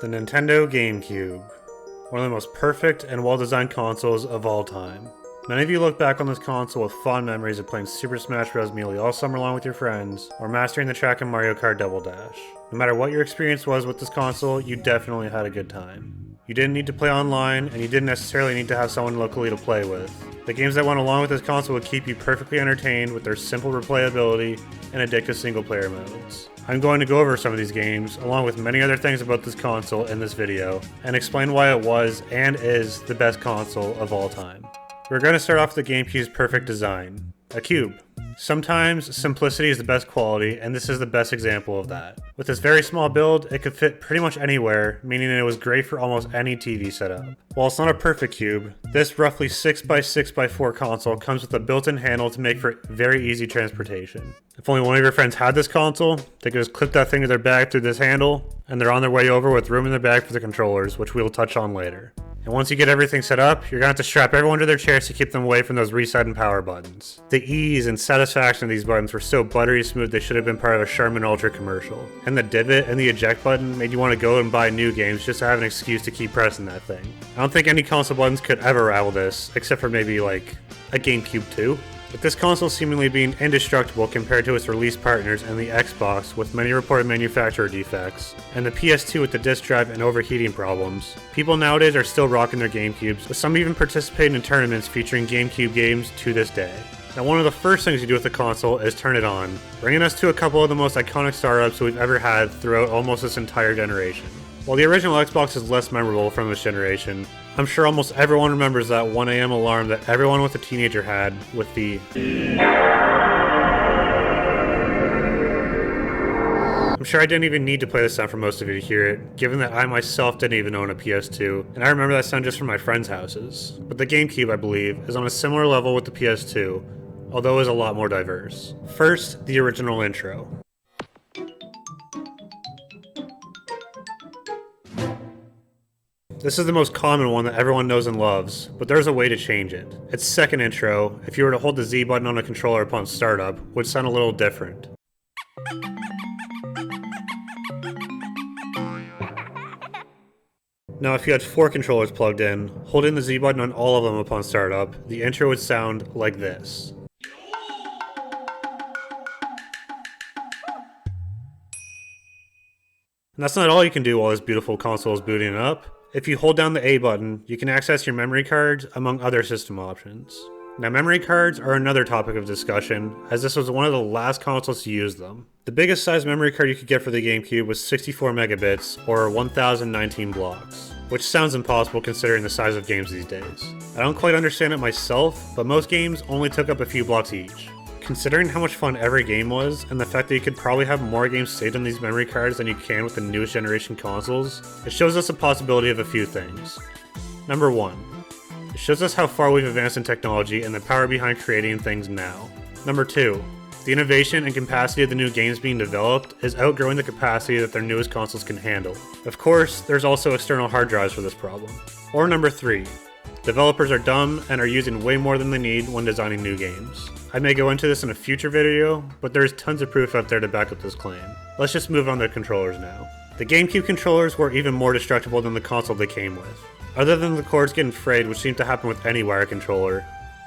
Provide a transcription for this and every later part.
The Nintendo Gamecube, one of the most perfect and well-designed consoles of all time. Many of you look back on this console with fond memories of playing Super Smash Bros. Melee all summer long with your friends, or mastering the track in Mario Kart Double Dash. No matter what your experience was with this console, you definitely had a good time. You didn't need to play online, and you didn't necessarily need to have someone locally to play with. The games that went along with this console would keep you perfectly entertained with their simple replayability and addictive single-player modes. I'm going to go over some of these games, along with many other things about this console in this video, and explain why it was and is the best console of all time. We're going to start off with the GameCube's perfect design, a cube. Sometimes simplicity is the best quality, and this is the best example of that. With this very small build, it could fit pretty much anywhere, meaning it was great for almost any TV setup. While it's not a perfect cube, this roughly 6x6x4 console comes with a built-in handle to make for very easy transportation. If only one of your friends had this console, they could just clip that thing to their bag through this handle, and they're on their way over with room in their bag for the controllers, which we'll touch on later. And once you get everything set up, you're going to have to strap everyone to their chairs to keep them away from those reset and power buttons. The ease and satisfaction of these buttons were so buttery smooth they should have been part of a Charmin Ultra commercial. And the divot and the eject button made you want to go and buy new games just to have an excuse to keep pressing that thing. I don't think any console buttons could ever rival this, except for maybe like a GameCube 2. With this console seemingly being indestructible compared to its release partners and the Xbox with many reported manufacturer defects, and the PS2 with the disk drive and overheating problems, people nowadays are still rocking their GameCubes, with some even participating in tournaments featuring GameCube games to this day. Now, one of the first things you do with the console is turn it on, bringing us to a couple of the most iconic startups we've ever had throughout almost this entire generation. While the original Xbox is less memorable from this generation, I'm sure almost everyone remembers that 1 AM alarm that everyone with a teenager had with the I'm sure I didn't even need to play this sound for most of you to hear it, given that I myself didn't even own a PS2, and I remember that sound just from my friends' houses. But the GameCube, I believe, is on a similar level with the PS2, although is a lot more diverse. First, the original intro. This is the most common one that everyone knows and loves, but there's a way to change it. Its second intro, if you were to hold the Z button on a controller upon startup, would sound a little different. Now if you had 4 controllers plugged in, holding the Z button on all of them upon startup, the intro would sound like this. And that's not all you can do while this beautiful console is booting up. If you hold down the A button, you can access your memory cards, among other system options. Now, memory cards are another topic of discussion, as this was one of the last consoles to use them. The biggest size memory card you could get for the GameCube was 64 megabits, or 1019 blocks, which sounds impossible considering the size of games these days. I don't quite understand it myself, but most games only took up a few blocks each. Considering how much fun every game was, and the fact that you could probably have more games saved on these memory cards than you can with the newest generation consoles, it shows us a possibility of a few things. Number 1. It shows us how far we've advanced in technology and the power behind creating things now. Number 2. The innovation and capacity of the new games being developed is outgrowing the capacity that their newest consoles can handle. Of course, there's also external hard drives for this problem. Or number 3. Developers are dumb and are using way more than they need when designing new games. I may go into this in a future video, but there's tons of proof out there to back up this claim. Let's just move on to controllers now. The GameCube controllers were even more destructible than the console they came with. Other than the cords getting frayed, which seemed to happen with any wire controller,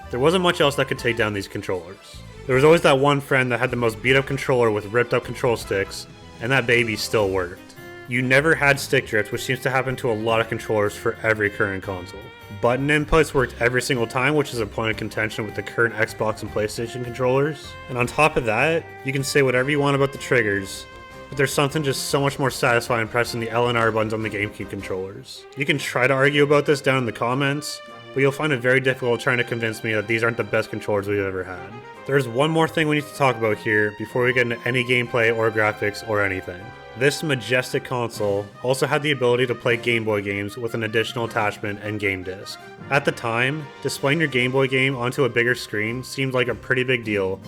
there wasn't much else that could take down these controllers. There was always that one friend that had the most beat up controller with ripped up control sticks, and that baby still worked. You never had stick drift, which seems to happen to a lot of controllers for every current console. Button inputs worked every single time, which is a point of contention with the current Xbox and PlayStation controllers. And on top of that, you can say whatever you want about the triggers, but there's something just so much more satisfying pressing the L and R buttons on the GameCube controllers. You can try to argue about this down in the comments, but you'll find it very difficult trying to convince me that these aren't the best controllers we've ever had. There's one more thing we need to talk about here before we get into any gameplay or graphics or anything. This majestic console also had the ability to play Game Boy games with an additional attachment and game disc. At the time, displaying your Game Boy game onto a bigger screen seemed like a pretty big deal,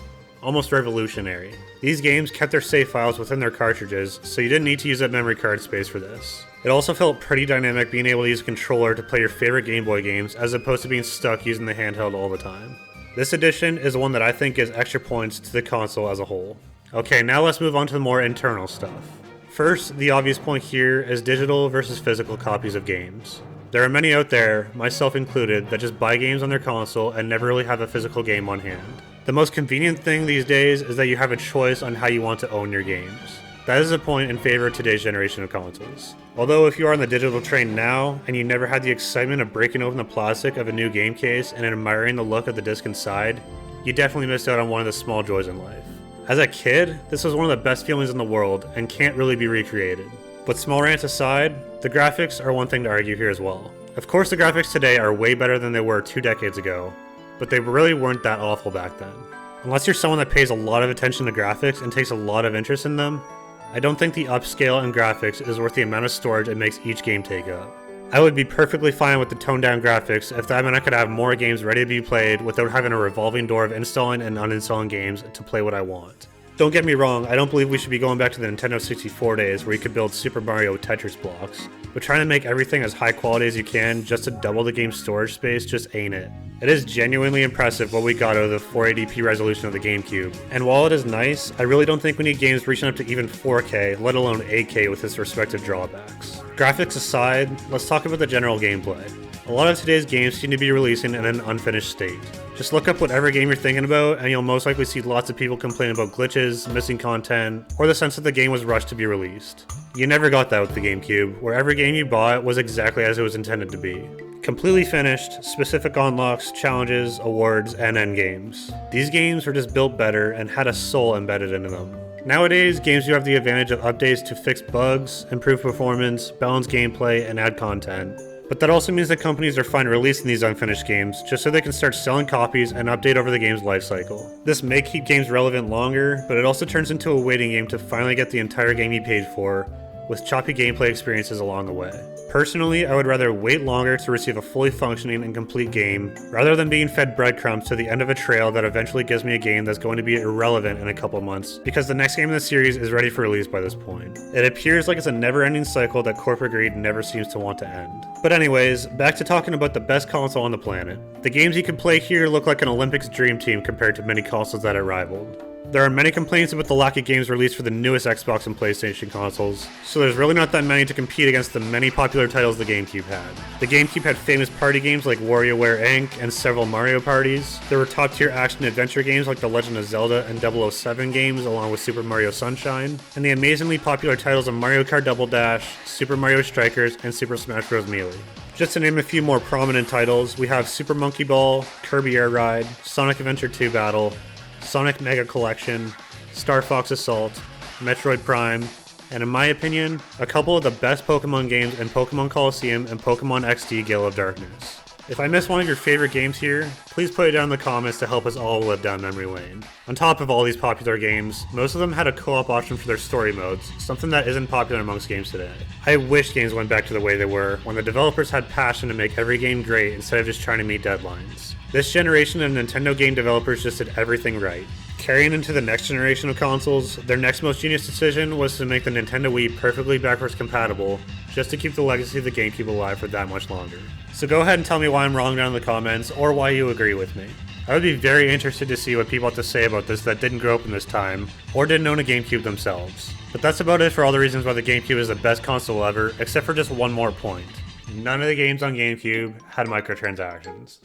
almost revolutionary. These games kept their save files within their cartridges, so you didn't need to use that memory card space for this. It also felt pretty dynamic being able to use a controller to play your favorite Game Boy games as opposed to being stuck using the handheld all the time. This addition is one that I think gives extra points to the console as a whole. Okay, now let's move on to the more internal stuff. First, the obvious point here is digital versus physical copies of games. There are many out there, myself included, that just buy games on their console and never really have a physical game on hand. The most convenient thing these days is that you have a choice on how you want to own your games. That is a point in favor of today's generation of consoles. Although if you are on the digital train now, and you never had the excitement of breaking open the plastic of a new game case and admiring the look of the disc inside, you definitely missed out on one of the small joys in life. As a kid, this was one of the best feelings in the world and can't really be recreated. But small rants aside, the graphics are one thing to argue here as well. Of course the graphics today are way better than they were 2 decades ago, but they really weren't that awful back then. Unless you're someone that pays a lot of attention to graphics and takes a lot of interest in them, I don't think the upscale in graphics is worth the amount of storage it makes each game take up. I would be perfectly fine with the toned down graphics if that meant I could have more games ready to be played without having a revolving door of installing and uninstalling games to play what I want. Don't get me wrong, I don't believe we should be going back to the Nintendo 64 days where you could build Super Mario Tetris blocks, but trying to make everything as high quality as you can just to double the game's storage space just ain't it. It is genuinely impressive what we got out of the 480p resolution of the Gamecube, and while it is nice, I really don't think we need games reaching up to even 4K, let alone 8K with its respective drawbacks. Graphics aside, let's talk about the general gameplay. A lot of today's games seem to be releasing in an unfinished state. Just look up whatever game you're thinking about and you'll most likely see lots of people complaining about glitches, missing content, or the sense that the game was rushed to be released. You never got that with the GameCube, where every game you bought was exactly as it was intended to be. Completely finished, specific unlocks, challenges, awards, and endgames. These games were just built better and had a soul embedded into them. Nowadays, games do have the advantage of updates to fix bugs, improve performance, balance gameplay, and add content. But that also means that companies are fine releasing these unfinished games just so they can start selling copies and update over the game's lifecycle. This may keep games relevant longer, but it also turns into a waiting game to finally get the entire game you paid for, with choppy gameplay experiences along the way. Personally, I would rather wait longer to receive a fully functioning and complete game, rather than being fed breadcrumbs to the end of a trail that eventually gives me a game that's going to be irrelevant in a couple months, because the next game in the series is ready for release by this point. It appears like it's a never-ending cycle that corporate greed never seems to want to end. But anyways, back to talking about the best console on the planet. The games you can play here look like an Olympics dream team compared to many consoles that it rivaled. There are many complaints about the lack of games released for the newest Xbox and PlayStation consoles, so there's really not that many to compete against the many popular titles the GameCube had. The GameCube had famous party games like WarioWare Inc. and several Mario parties. There were top-tier action-adventure games like The Legend of Zelda and 007 games along with Super Mario Sunshine, and the amazingly popular titles of Mario Kart Double Dash, Super Mario Strikers, and Super Smash Bros. Melee. Just to name a few more prominent titles, we have Super Monkey Ball, Kirby Air Ride, Sonic Adventure 2 Battle, Sonic Mega Collection, Star Fox Assault, Metroid Prime, and in my opinion, a couple of the best Pokemon games in Pokemon Coliseum and Pokemon XD Gale of Darkness. If I missed one of your favorite games here, please put it down in the comments to help us all live down memory lane. On top of all these popular games, most of them had a co-op option for their story modes, something that isn't popular amongst games today. I wish games went back to the way they were, when the developers had passion to make every game great instead of just trying to meet deadlines. This generation of Nintendo game developers just did everything right. Carrying into the next generation of consoles, their next most genius decision was to make the Nintendo Wii perfectly backwards compatible, just to keep the legacy of the GameCube alive for that much longer. So go ahead and tell me why I'm wrong down in the comments, or why you agree with me. I would be very interested to see what people have to say about this that didn't grow up in this time, or didn't own a GameCube themselves. But that's about it for all the reasons why the GameCube is the best console ever, except for just one more point. None of the games on GameCube had microtransactions.